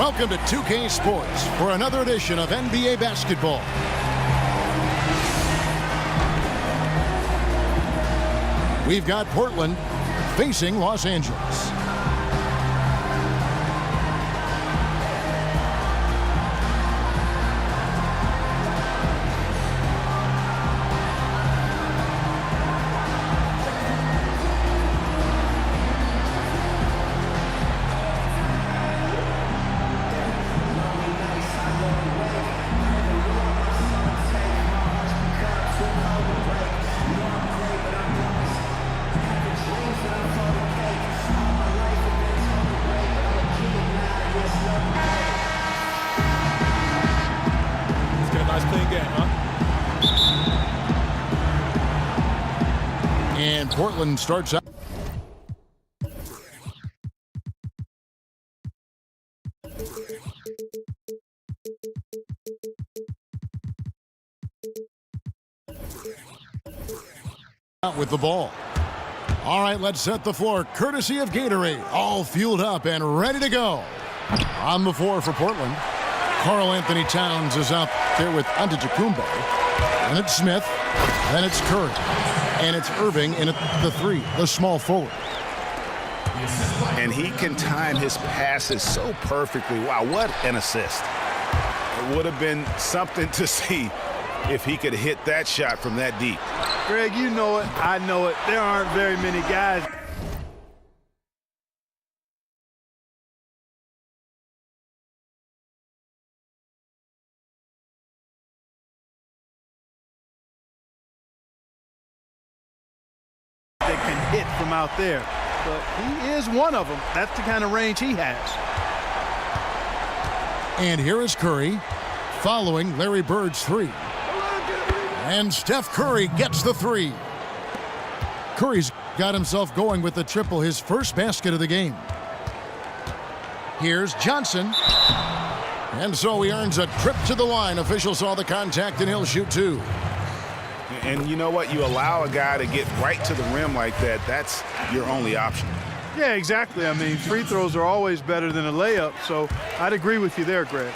Welcome to 2K Sports for another edition of NBA basketball. We've got Portland facing Los Angeles. And Portland starts out. With the ball. All right, let's set the floor courtesy of Gatorade. All fueled up and ready to go. On the floor for Portland, Karl Anthony Towns is out there with Antetokounmpo. And it's Smith. Then it's Curry. And it's Irving in at the three, the small forward. And he can time his passes so perfectly. Wow, what an assist. It would have been something to see if he could hit that shot from that deep. Greg, you know it. I know it. There aren't very many guys. That can hit from out there, but he is one of them. That's the kind of range he has. And here is Curry following Larry Bird's three. And Steph Curry gets the three. Curry's got himself going with the triple, his first basket of the game. Here's Johnson. And so he earns a trip to the line. Officials saw the contact and he'll shoot two. And you know what? You allow a guy to get right to the rim like that, that's your only option. Yeah, exactly. I mean, free throws are always better than a layup, so I'd agree with you there, Greg.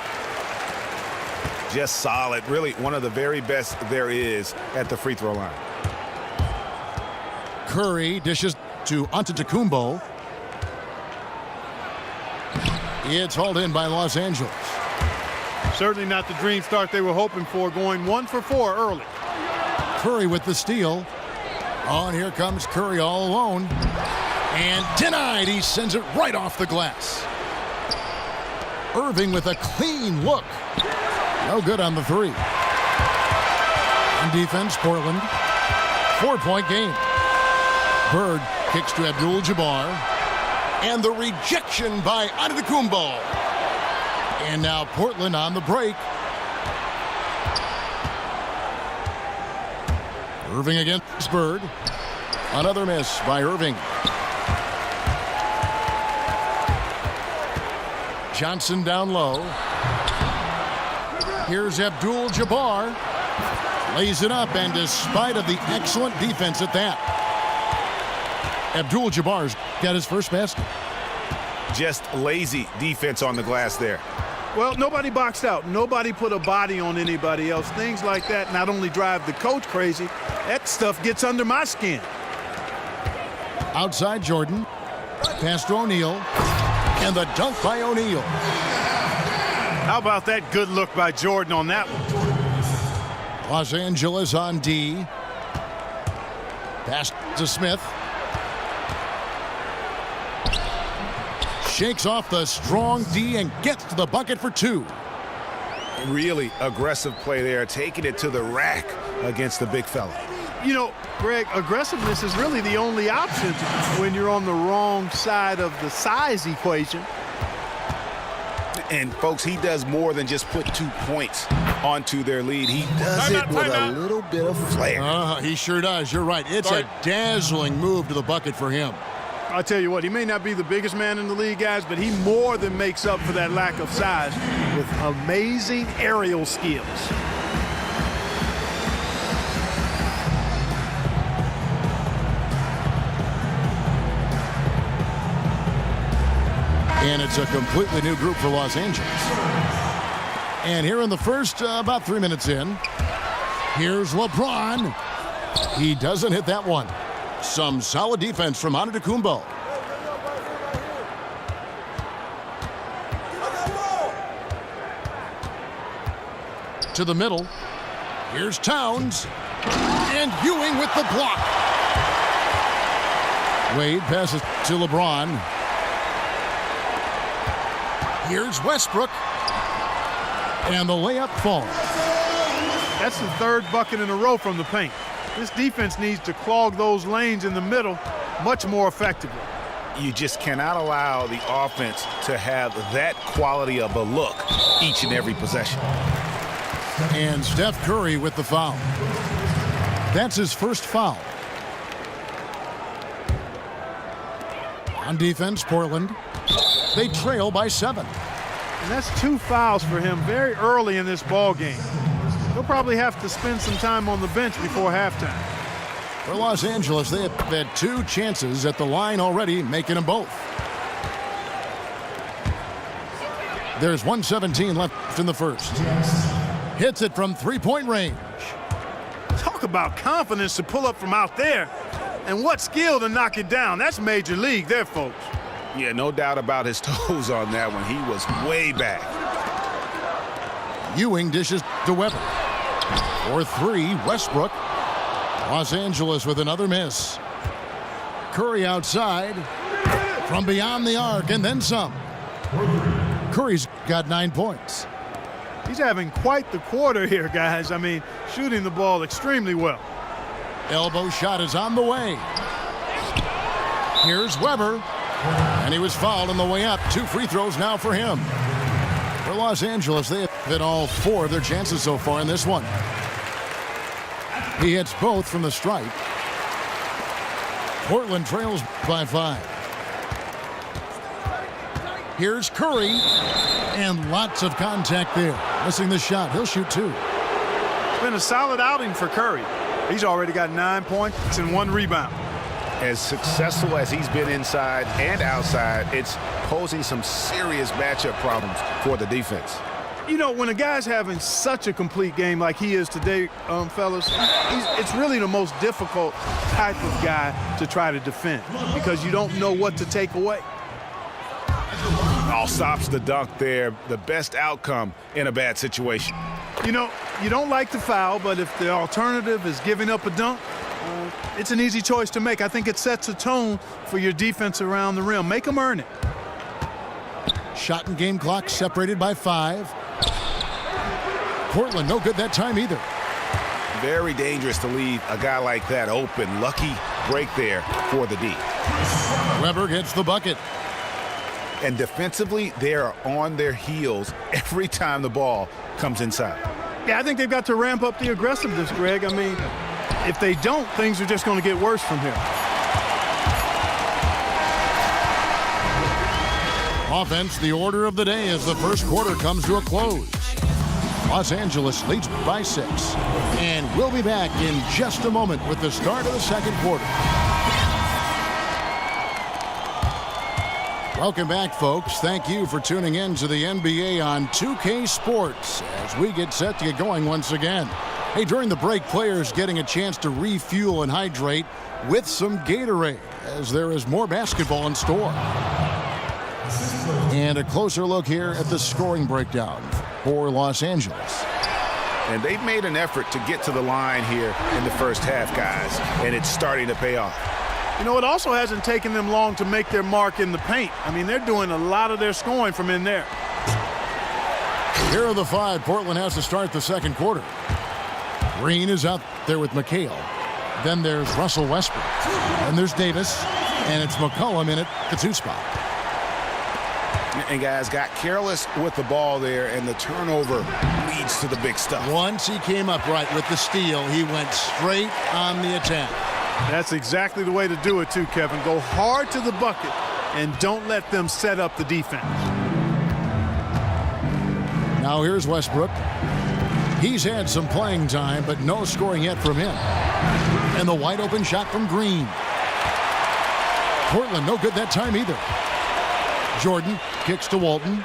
Just solid. Really one of the very best there is at the free throw line. Curry dishes to Antetokounmpo. It's hauled in by Los Angeles. Certainly not the dream start they were hoping for, going 1 for 4 early. Curry with the steal. Oh, and here comes Curry all alone. And denied. He sends it right off the glass. Irving with a clean look. No good on the three. On defense, Portland. 4-point game. Bird kicks to Abdul-Jabbar. And the rejection by Antetokounmpo. And now Portland on the break. Irving against Bird. Another miss by Irving. Johnson down low. Here's Abdul-Jabbar. Lays it up, and despite of the excellent defense at that, Abdul-Jabbar's got his first basket. Just lazy defense on the glass there. Well, nobody boxed out. Nobody put a body on anybody else. Things like that not only drive the coach crazy, that stuff gets under my skin. Outside Jordan. Pass to O'Neal. And the dunk by O'Neal. How about that good look by Jordan on that one? Los Angeles on D. Pass to Smith. Shakes off the strong D and gets to the bucket for two. Really aggressive play there, taking it to the rack against the big fella. You know, Greg, aggressiveness is really the only option when you're on the wrong side of the size equation. And, folks, he does more than just put 2 points onto their lead. He does it with a little bit of flair. He sure does. You're right. It's a dazzling move to the bucket for him. I'll tell you what, he may not be the biggest man in the league, guys, but he more than makes up for that lack of size with amazing aerial skills. And it's a completely new group for Los Angeles. And here in the first, about 3 minutes in, here's LeBron. He doesn't hit that one. Some solid defense from Antetokounmpo. To the middle. Here's Towns. And Ewing with the block. Wade passes to LeBron. Here's Westbrook. And the layup falls. That's the third bucket in a row from the paint. This defense needs to clog those lanes in the middle much more effectively. You just cannot allow the offense to have that quality of a look each and every possession. And Steph Curry with the foul. That's his first foul. On defense, Portland. They trail by 7. And that's 2 fouls for him very early in this ball game. He'll probably have to spend some time on the bench before halftime. For Los Angeles, they have had 2 chances at the line already, making them both. There's 1:17 left in the first. Hits it from 3-point range. Talk about confidence to pull up from out there. And what skill to knock it down. That's major league there, folks. Yeah, no doubt about his toes on that one. He was way back. Ewing dishes to Weber. For 3, Westbrook. Los Angeles with another miss. Curry outside. From beyond the arc and then some. Curry's got 9 points. He's having quite the quarter here, guys. I mean, shooting the ball extremely well. Elbow shot is on the way. Here's Weber. And he was fouled on the way up. 2 free throws now for him. For Los Angeles, they have hit all 4 of their chances so far in this one. He hits both from the stripe. Portland trails by 5. Here's Curry. And lots of contact there. Missing the shot. He'll shoot 2. It's been a solid outing for Curry. He's already got 9 points and 1 rebound. As successful as he's been inside and outside, it's posing some serious matchup problems for the defense. You know, when a guy's having such a complete game like he is today, fellas, it's really the most difficult type of guy to try to defend because you don't know what to take away. All stops the dunk there. The best outcome in a bad situation. You know, you don't like the foul, but if the alternative is giving up a dunk, it's an easy choice to make. I think it sets a tone for your defense around the rim. Make them earn it. Shot and game clock separated by 5. Portland no good that time either. Very dangerous to leave a guy like that open. Lucky break there for the D. Weber gets the bucket. And defensively, they are on their heels every time the ball comes inside. Yeah, I think they've got to ramp up the aggressiveness, Greg. I mean, if they don't, things are just going to get worse from here. Offense, the order of the day as the first quarter comes to a close. Los Angeles leads by 6. And we'll be back in just a moment with the start of the second quarter. Welcome back, folks. Thank you for tuning in to the NBA on 2K Sports as we get set to get going once again. Hey, during the break, players getting a chance to refuel and hydrate with some Gatorade as there is more basketball in store. And a closer look here at the scoring breakdown for Los Angeles. And they've made an effort to get to the line here in the first half, guys, and it's starting to pay off. You know, it also hasn't taken them long to make their mark in the paint. I mean, they're doing a lot of their scoring from in there. Here are the 5 Portland has to start the second quarter. Green is out there with McHale. Then there's Russell Westbrook. Then there's Davis. And it's McCollum in at the 2 spot. And guys got careless with the ball there, and the turnover leads to the big stuff. Once he came up right with the steal, he went straight on the attack. That's exactly the way to do it, too, Kevin. Go hard to the bucket and don't let them set up the defense. Now here's Westbrook. He's had some playing time, but no scoring yet from him. And the wide open shot from Green. Portland no good that time either. Jordan kicks to Walton.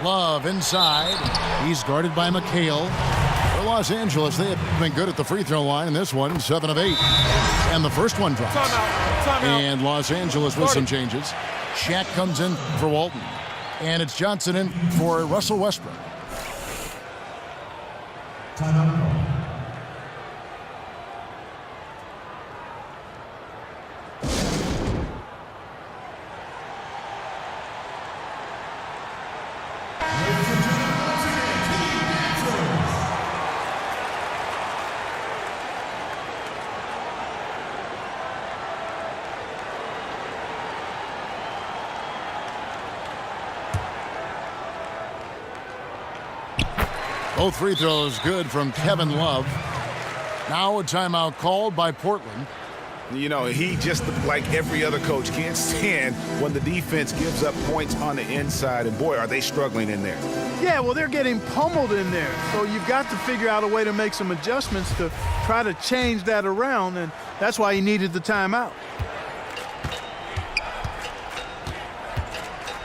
Love inside. He's guarded by McHale. For Los Angeles, they have been good at the free throw line in this one, 7 of 8. And the first one drops. Timeout. And Los Angeles with some changes. Shaq comes in for Walton. And it's Johnson in for Russell Westbrook. Both free throws good from Kevin Love. Now a timeout called by Portland. You know, he just like every other coach can't stand when the defense gives up points on the inside. And boy, are they struggling in there. Yeah, well, they're getting pummeled in there. So you've got to figure out a way to make some adjustments to try to change that around. And that's why he needed the timeout.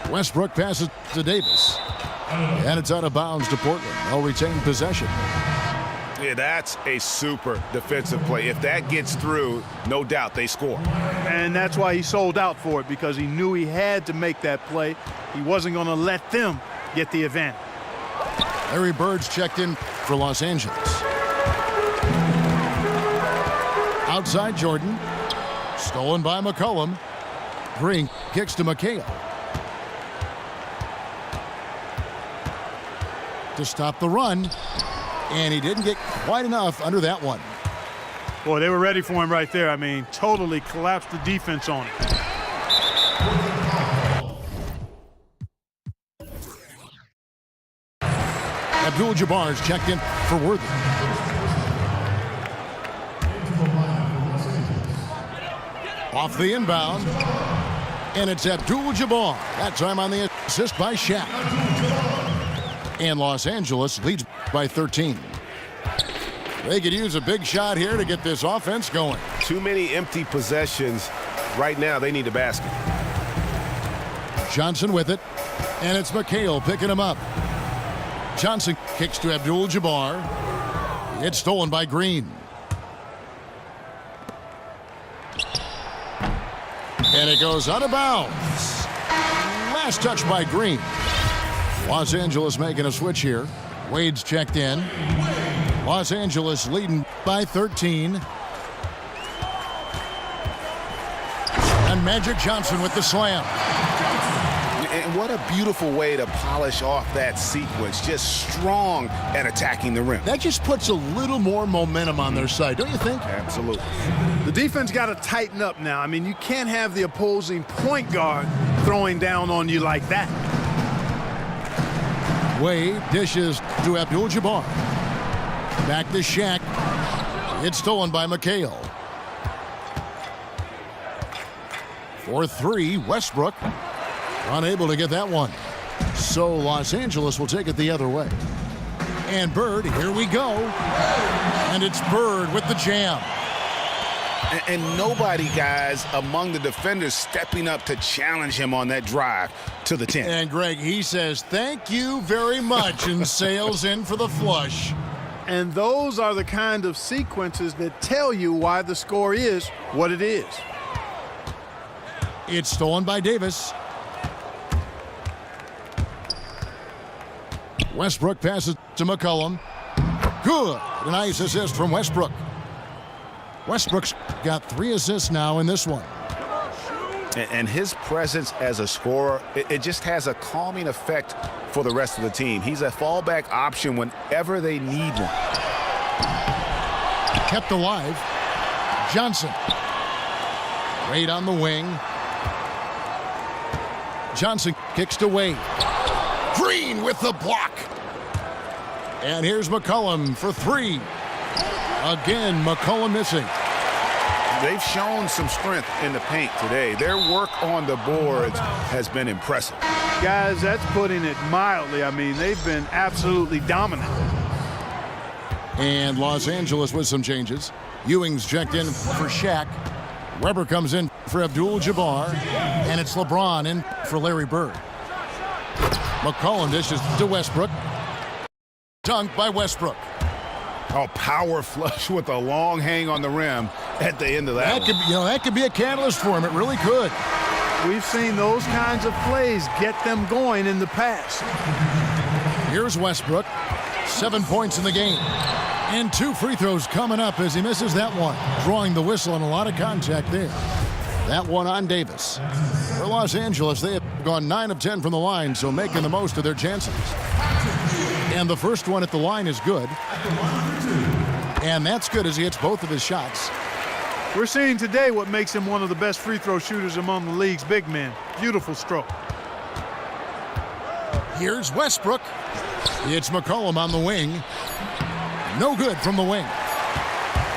Westbrook passes to Davis. And it's out of bounds to Portland. They'll retain possession. Yeah, that's a super defensive play. If that gets through, no doubt they score. And that's why he sold out for it, because he knew he had to make that play. He wasn't going to let them get the advantage. Larry Bird's checked in for Los Angeles. Outside Jordan. Stolen by McCollum. Green kicks to McHale. To stop the run, and he didn't get quite enough under that one. Boy, they were ready for him right there. I mean, totally collapsed the defense on him. Abdul-Jabbar's checked in for Worthy. Off the inbound, and it's Abdul-Jabbar. That time on the assist by Shaq. And Los Angeles leads by 13. They could use a big shot here to get this offense going. Too many empty possessions. Right now, they need a basket. Johnson with it, and it's McHale picking him up. Johnson kicks to Abdul-Jabbar. It's stolen by Green. And it goes out of bounds. Last touch by Green. Los Angeles making a switch here. Wade's checked in. Los Angeles leading by 13. And Magic Johnson with the slam. And what a beautiful way to polish off that sequence. Just strong at attacking the rim. That just puts a little more momentum on their side, don't you think? Absolutely. The defense got to tighten up now. I mean, you can't have the opposing point guard throwing down on you like that. Wade dishes to Abdul-Jabbar. Back to Shaq. It's stolen by McHale. For 3, Westbrook. Unable to get that one. So Los Angeles will take it the other way. And Bird, here we go. And it's Bird with the jam. And nobody, guys, among the defenders stepping up to challenge him on that drive to the 10. And Greg, he says, thank you very much, and sails in for the flush. And those are the kind of sequences that tell you why the score is what it is. It's stolen by Davis. Westbrook passes to McCollum. Good. A nice assist from Westbrook. Westbrook's got 3 assists now in this one. And his presence as a scorer, it just has a calming effect for the rest of the team. He's a fallback option whenever they need one. Kept alive. Johnson. Wade on the wing. Johnson kicks to Wade. Green with the block. And here's McCollum for 3. Again, McCollum missing. They've shown some strength in the paint today. Their work on the boards has been impressive. Guys, that's putting it mildly. I mean, they've been absolutely dominant. And Los Angeles with some changes. Ewing's checked in for Shaq. Weber comes in for Abdul-Jabbar, and it's LeBron in for Larry Bird. McCollum dishes to Westbrook. Dunk by Westbrook. Oh, power flush with a long hang on the rim at the end of that. That could be a catalyst for him. It really could. We've seen those kinds of plays get them going in the past. Here's Westbrook. 7 points in the game. And 2 free throws coming up as he misses that one. Drawing the whistle and a lot of contact there. That one on Davis. For Los Angeles, they have gone 9 of 10 from the line, so making the most of their chances. And the first one at the line is good. And that's good as he hits both of his shots. We're seeing today what makes him one of the best free throw shooters among the league's big men. Beautiful stroke. Here's Westbrook. It's McCollum on the wing. No good from the wing.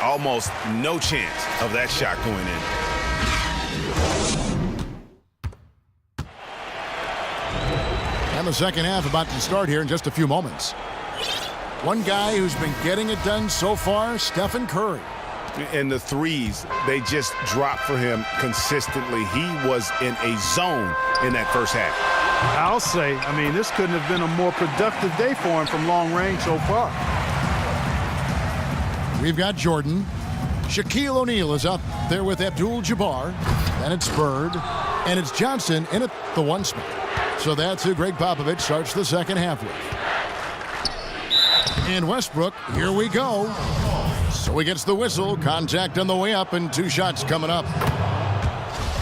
Almost no chance of that shot going in. And the second half about to start here in just a few moments. One guy who's been getting it done so far, Stephen Curry. And the threes, they just dropped for him consistently. He was in a zone in that first half. I'll say, this couldn't have been a more productive day for him from long range so far. We've got Jordan. Shaquille O'Neal is out there with Abdul-Jabbar. Then it's Bird. And it's Johnson in at the 1 spot. So that's who Greg Popovich starts the second half with. And Westbrook, here we go. So he gets the whistle, contact on the way up, and 2 shots coming up.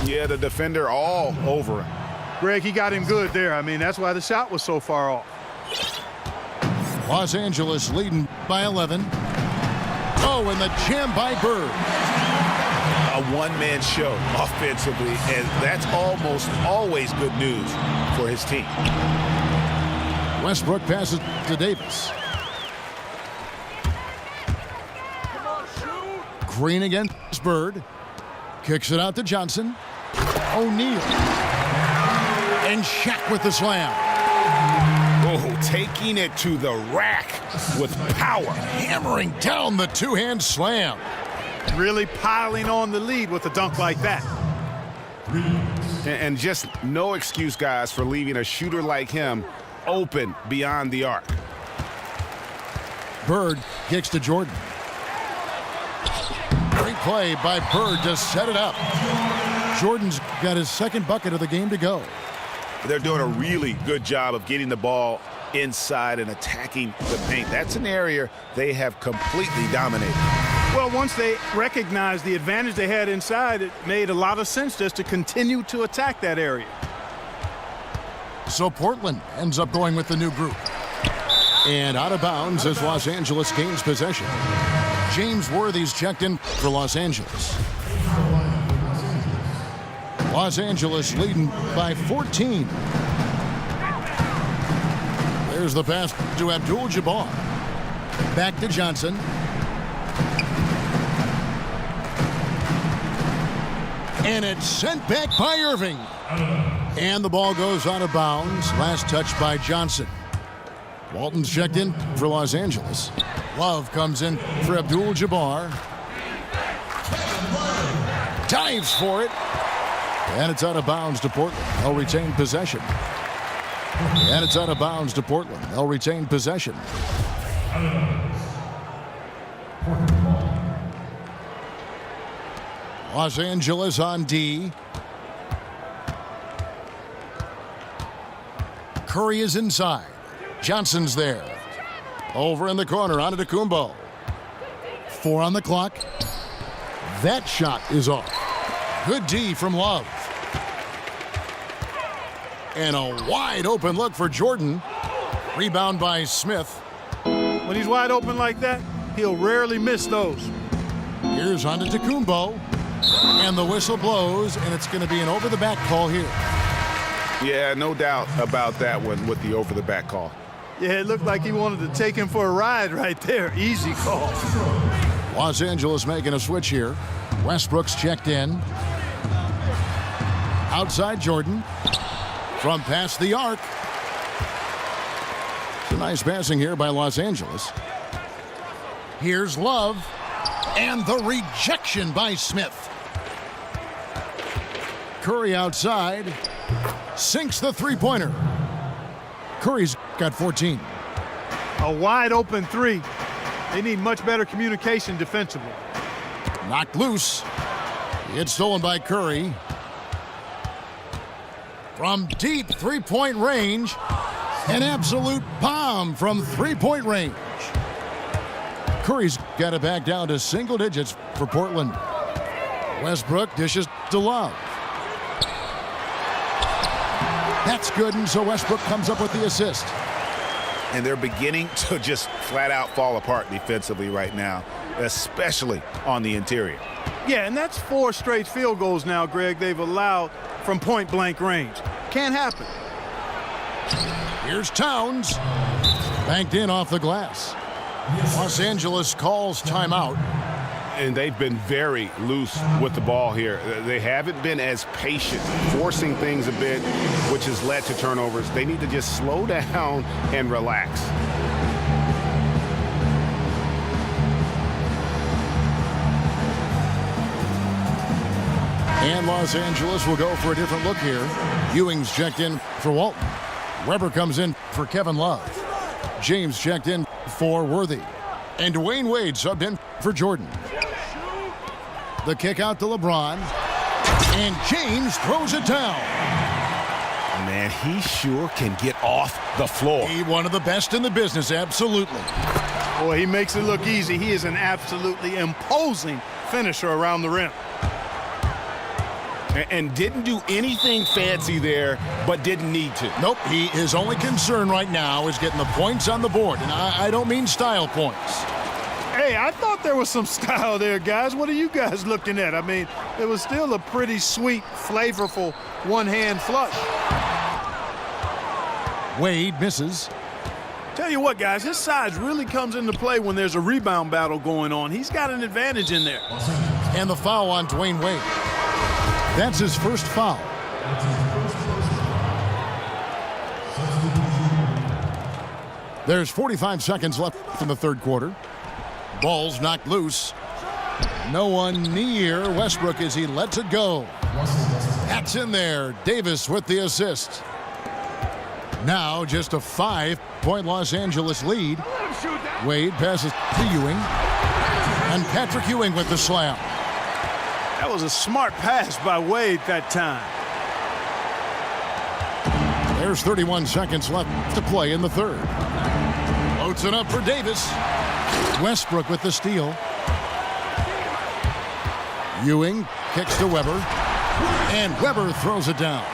Yeah, the defender all over him. Greg, he got him good there. That's why the shot was so far off. Los Angeles leading by 11. Oh, and the jam by Bird. A one-man show offensively, and that's almost always good news for his team. Westbrook passes to Davis. Green against Bird. Kicks it out to Johnson. O'Neal. And Shaq with the slam. Oh, taking it to the rack with power. Hammering down the 2-hand slam. Really piling on the lead with a dunk like that. And just no excuse, guys, for leaving a shooter like him open beyond the arc. Bird kicks to Jordan. Great play by Bird to set it up. Jordan's got his second bucket of the game to go. They're doing a really good job of getting the ball inside and attacking the paint. That's an area they have completely dominated. Well, once they recognized the advantage they had inside, it made a lot of sense just to continue to attack that area. So Portland ends up going with the new group. And out of bounds as Los Angeles gains possession. James Worthy's checked in for Los Angeles. Los Angeles leading by 14. There's the pass to Abdul-Jabbar. Back to Johnson. And it's sent back by Irving. And the ball goes out of bounds. Last touch by Johnson. Walton's checked in for Los Angeles. Love comes in for Abdul-Jabbar. Dives for it. And it's out of bounds to Portland. They'll retain possession. And it's out of bounds to Portland. They'll retain possession. Los Angeles on D. Curry is inside. Johnson's there. Over in the corner, on to Kumbo. 4 on the clock. That shot is off. Good D from Love. And a wide open look for Jordan. Rebound by Smith. When he's wide open like that, he'll rarely miss those. Here's on to Kumbo. And the whistle blows, and it's going to be an over-the-back call here. Yeah, no doubt about that one with the over-the-back call. Yeah, it looked like he wanted to take him for a ride right there. Easy call. Los Angeles making a switch here. Westbrook's checked in. Outside Jordan. From past the arc. It's a nice passing here by Los Angeles. Here's Love. And the rejection by Smith. Curry outside. Sinks the three-pointer. Curry's got 14. A wide open three. They need much better communication defensively. Knocked loose. It's stolen by Curry. From deep three-point range, an absolute bomb from three-point range. Curry's got it back down to single digits for Portland. Westbrook dishes to Love. That's good, and so Westbrook comes up with the assist. And they're beginning to just flat out fall apart defensively right now, especially on the interior. Yeah, and that's 4 straight field goals now, Greg, they've allowed from point-blank range. Can't happen. Here's Towns. Banked in off the glass. Los Angeles calls timeout. And they've been very loose with the ball here. They haven't been as patient, forcing things a bit, which has led to turnovers. They need to just slow down and relax. And Los Angeles will go for a different look here. Ewing's checked in for Walton. Weber comes in for Kevin Love. James checked in for Worthy. And Dwayne Wade subbed in for Jordan. The kick out to LeBron. And James throws it down. Man, he sure can get off the floor. He one of the best in the business, absolutely. Boy, he makes it look easy. He is an absolutely imposing finisher around the rim. And didn't do anything fancy there, but didn't need to. Nope, his only concern right now is getting the points on the board. And I don't mean style points. Hey, I thought there was some style there, guys. What are you guys looking at? I mean, it was still a pretty sweet, flavorful one-hand flush. Wade misses. Tell you what, guys, his size really comes into play when there's a rebound battle going on. He's got an advantage in there. And the foul on Dwayne Wade. That's his first foul. There's 45 seconds left in the third quarter. Ball's knocked loose. No one near Westbrook as he lets it go. That's in there. Davis with the assist. Now just a 5-point Los Angeles lead. Wade passes to Ewing. And Patrick Ewing with the slam. That was a smart pass by Wade that time. There's 31 seconds left to play in the third. Loads it up for Davis. Westbrook with the steal. Ewing kicks to Weber. And Weber throws it down.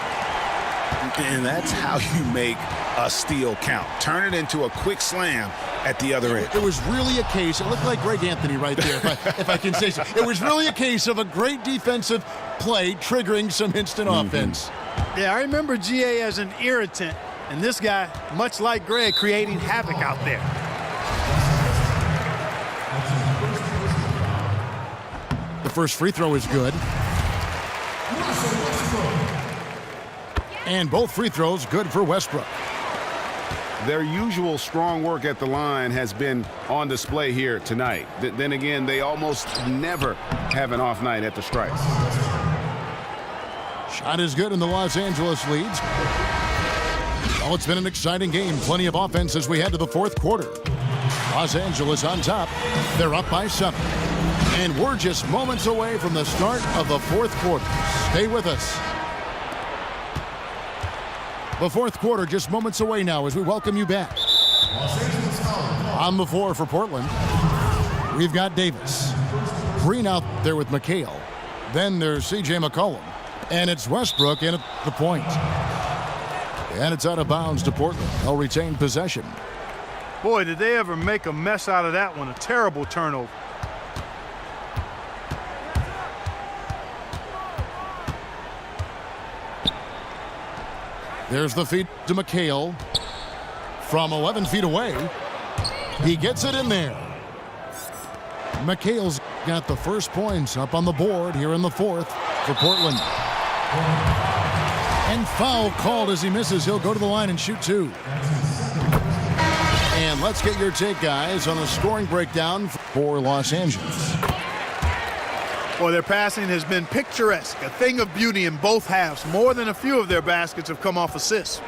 And that's how you make a steal count. Turn it into a quick slam at the other end. It was really a case, it looked like Greg Anthony right there, if I can say so. It was really a case of a great defensive play triggering some instant offense. Yeah, I remember GA as an irritant, and this guy, much like Greg, creating havoc out there. The first free throw is good. And both free throws good for Westbrook. Their usual strong work at the line has been on display here tonight. Then again, they almost never have an off night at the strikes. Shot is good and the Los Angeles leads. Oh, it's been an exciting game. Plenty of offense as we head to the fourth quarter. Los Angeles on top. They're up by 7. And we're just moments away from the start of the fourth quarter. Stay with us. The fourth quarter just moments away now as we welcome you back. On the floor for Portland, we've got Davis. Green out there with McHale. Then there's C.J. McCollum. And it's Westbrook in at the point. And it's out of bounds to Portland. They'll retain possession. Boy, did they ever make a mess out of that one. A terrible turnover. There's the feed to McHale from 11 feet away. He gets it in there. McHale's got the first points up on the board here in the fourth for Portland. And foul called as he misses. He'll go to the line and shoot 2. And let's get your take, guys, on the scoring breakdown for Los Angeles. Well, their passing has been picturesque, a thing of beauty in both halves. More than a few of their baskets have come off assists.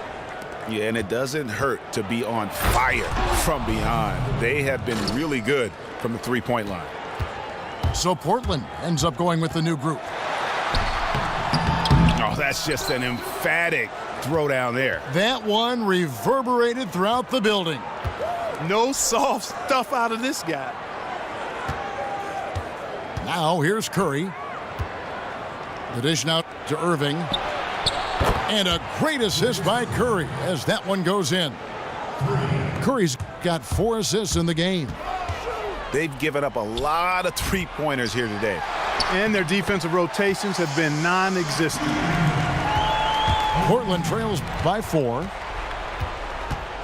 Yeah, and it doesn't hurt to be on fire from beyond. They have been really good from the three-point line. So Portland ends up going with the new group. Oh, that's just an emphatic throwdown there. That one reverberated throughout the building. No soft stuff out of this guy. Now here's Curry. The dish now to Irving. And a great assist by Curry as that one goes in. Curry's got 4 assists in the game. They've given up a lot of three-pointers here today. And their defensive rotations have been non-existent. Portland trails by 4.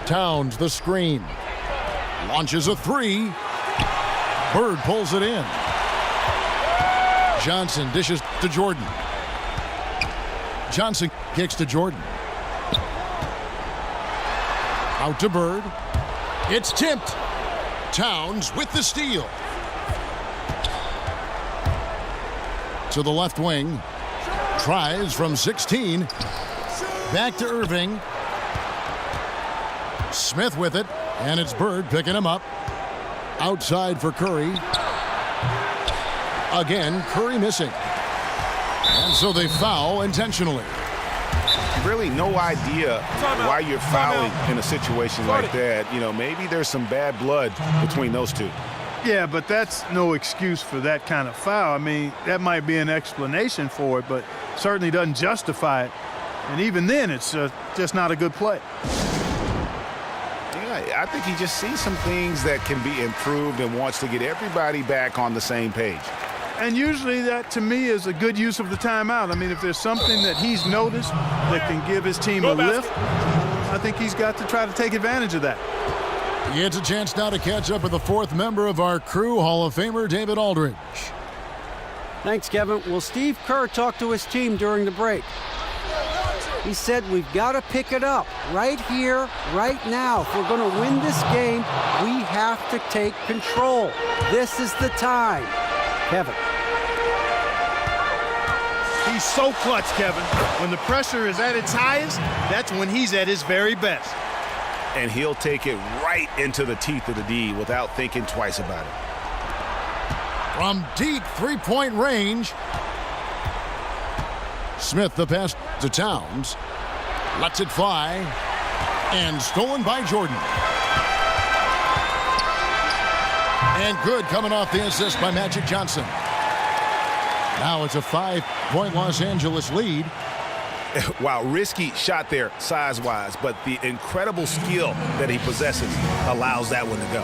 Towns the screen. Launches a 3. Bird pulls it in. Johnson dishes to Jordan. Johnson kicks to Jordan. Out to Bird. It's tipped. Towns with the steal. To the left wing. Tries from 16. Back to Irving. Smith with it. And it's Bird picking him up. Outside for Curry. Again, Curry missing. And so they foul intentionally. Really no idea why you're fouling in a situation like that. You know, maybe there's some bad blood between those two. Yeah, but that's no excuse for that kind of foul. I mean, that might be an explanation for it, but certainly doesn't justify it. And even then, it's just not a good play. Yeah, I think he just sees some things that can be improved and wants to get everybody back on the same page. And usually that, to me, is a good use of the timeout. I mean, if there's something that he's noticed that can give his team a lift, I think he's got to try to take advantage of that. He gets a chance now to catch up with the 4th member of our crew, Hall of Famer David Aldridge. Thanks, Kevin. Well, Steve Kerr talked to his team during the break. He said we've got to pick it up right here, right now. If we're going to win this game, we have to take control. This is the time. Kevin. He's so clutch, Kevin. When the pressure is at its highest, that's when he's at his very best. And he'll take it right into the teeth of the D without thinking twice about it. From deep three-point range. Smith the pass to Towns. Lets it fly. And stolen by Jordan. And good coming off the assist by Magic Johnson. Now it's a 5-point Los Angeles lead. Wow, risky shot there size-wise, but the incredible skill that he possesses allows that one to go.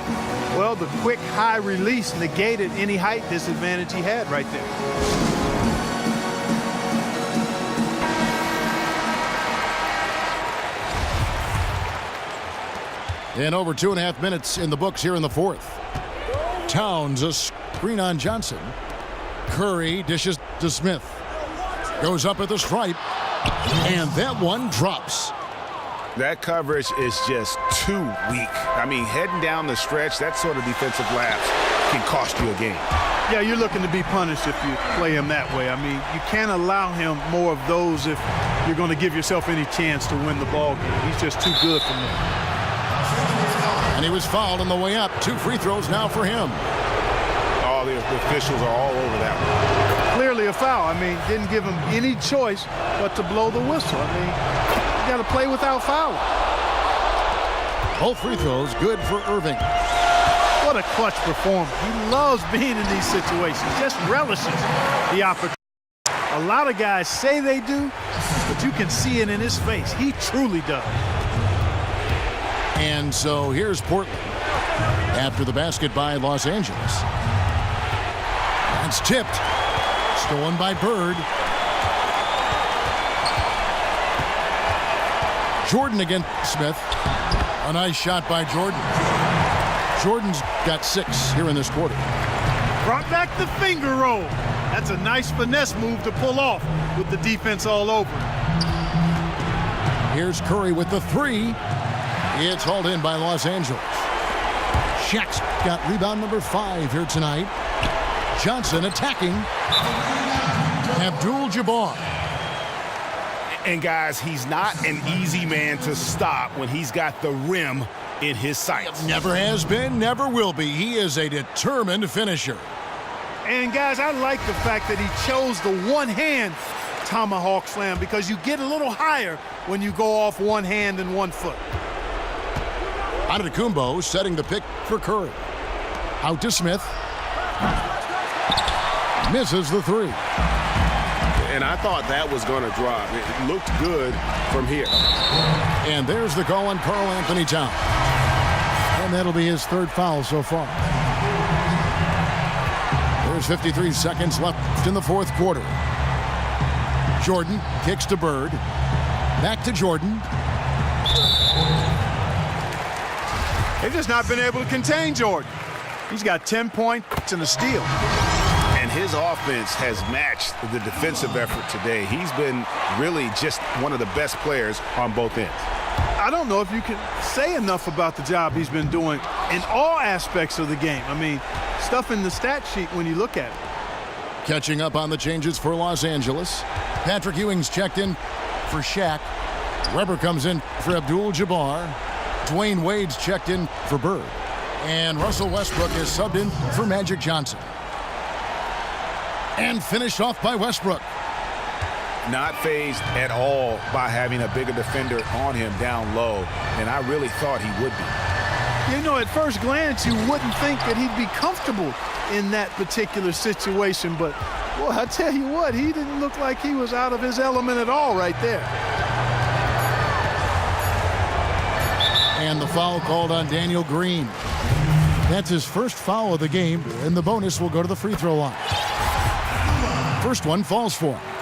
Well, the quick high release negated any height disadvantage he had right there. And over 2.5 minutes in the books here in the 4th. Towns a screen on Johnson. Curry dishes to Smith. Goes up at the stripe. And that one drops. That coverage is just too weak. I mean, heading down the stretch, that sort of defensive lapse can cost you a game. Yeah, you're looking to be punished if you play him that way. I mean, you can't allow him more of those if you're going to give yourself any chance to win the ball game. He's just too good for me. And he was fouled on the way up. 2 free throws now for him. Oh, the officials are all over that one. Clearly a foul. I mean, didn't give him any choice but to blow the whistle. I mean, you got to play without fouling. Both free throws good for Irving. What a clutch performer. He loves being in these situations, just relishes the opportunity. A lot of guys say they do, but you can see it in his face. He truly does. And so here's Portland after the basket by Los Angeles. That's tipped. Stolen by Bird. Jordan against Smith. A nice shot by Jordan. Jordan's got 6 here in this quarter. Brought back the finger roll. That's a nice finesse move to pull off with the defense all over. Here's Curry with the 3. It's hauled in by Los Angeles. Shaq's got rebound number 5 here tonight. Johnson attacking Abdul-Jabbar. And guys, he's not an easy man to stop when he's got the rim in his sights. Never has been, never will be. He is a determined finisher. And guys, I like the fact that he chose the one-hand tomahawk slam because you get a little higher when you go off one hand and 1 foot. Antetokounmpo setting the pick for Curry. Out to Smith. Misses the three. And I thought that was going to drop. It looked good from here. And there's the call on Karl Anthony Towns. And that'll be his 3rd foul so far. There's 53 seconds left in the 4th quarter. Jordan kicks to Bird. Back to Jordan. They've just not been able to contain Jordan. He's got 10 points and a steal. And his offense has matched the defensive effort today. He's been really just one of the best players on both ends. I don't know if you can say enough about the job he's been doing in all aspects of the game. I mean, stuff in the stat sheet when you look at it. Catching up on the changes for Los Angeles. Patrick Ewing's checked in for Shaq. Weber comes in for Abdul-Jabbar. Dwayne Wade's checked in for Bird. And Russell Westbrook is subbed in for Magic Johnson. And finished off by Westbrook. Not fazed at all by having a bigger defender on him down low, and I really thought he would be. You know, at first glance, you wouldn't think that he'd be comfortable in that particular situation, but, well, I tell you what, he didn't look like he was out of his element at all right there. And the foul called on Daniel Green. That's his first foul of the game, and the bonus will go to the free throw line. First one falls for him.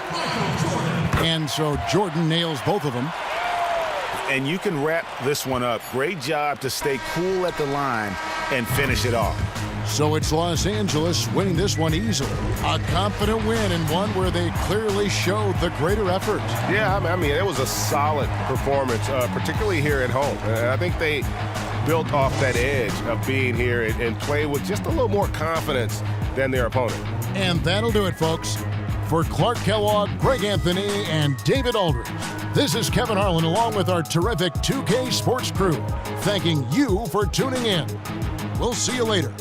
And so Jordan nails both of them. And you can wrap this one up. Great job to stay cool at the line and finish it off. So it's Los Angeles winning this one easily. A confident win and one where they clearly showed the greater effort. Yeah, I mean, it was a solid performance, particularly here at home. I think they built off that edge of being here and play with just a little more confidence than their opponent. And that'll do it, folks. For Clark Kellogg, Greg Anthony, and David Aldridge, this is Kevin Harlan along with our terrific 2K Sports crew, thanking you for tuning in. We'll see you later.